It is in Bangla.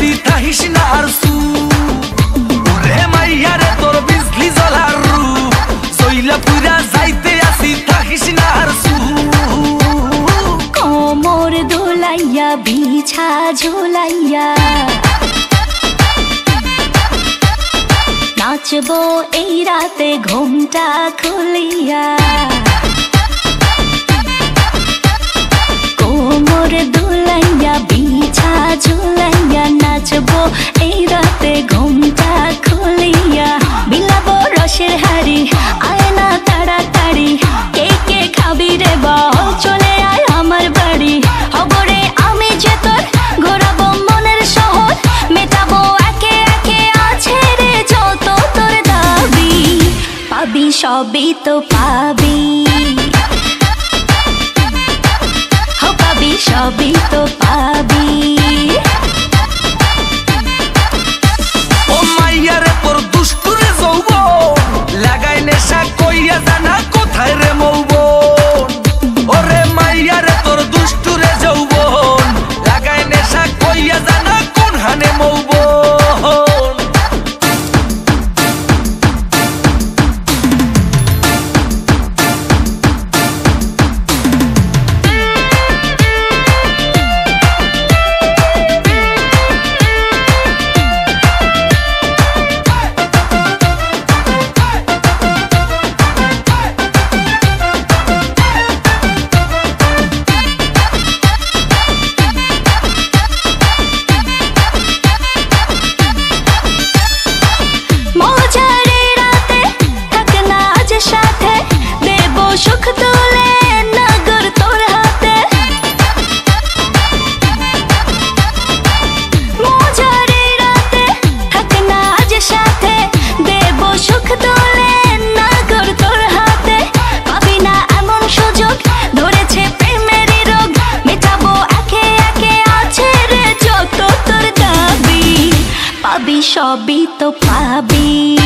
আসি থাকিস না আর সু ওরে মাইয়া রে তোর বিজলি জ্বলার রূপ জইলা পুরা যাইতে আসি থাকিস না আর সু কোমর দোলাইয়া বিছা ঝোলাইয়া নাচবো এই রাতে ঘুমটা খুলিয়া কোমর দোলাইয়া বিছা ঝোলাইয়া নাচবো এই রাতে ঘুমটা খুলিয়া বিলাবো রসের হাড়ি আয় না তাড়াতাড়ি কে কে খাবি রে বল চলে আয় আমার বাড়ি হবরে আমি যে তোর ঘোরাবো মনের শহর মেটাবো একে একে আছে রে যত তোর দাবি পাবি সবই তো পাবি পাবি সবই তো পাবি ও মাইয়া রে তোর দুষ্টুরে যৌবন লাগাই নেশা কইয়া জানা কোথায় রে মৌবন ওরে মাইয়া রে তোর দুষ্টুরে যৌবন লাগাই নেশা কইয়া জানা কোন হানে মৌবন সুখ তুলে নগর তোর হাতে মজারে রাতে থাক না আজ সাথে দেব সুখ তুলে নগর তোর হাতে পাবি না এমন সুযোগ ধরেছে প্রেমেরই রোগ মেটাবো একে একে আছে রে যত তোর দাবি পাবি সবই তো পাবি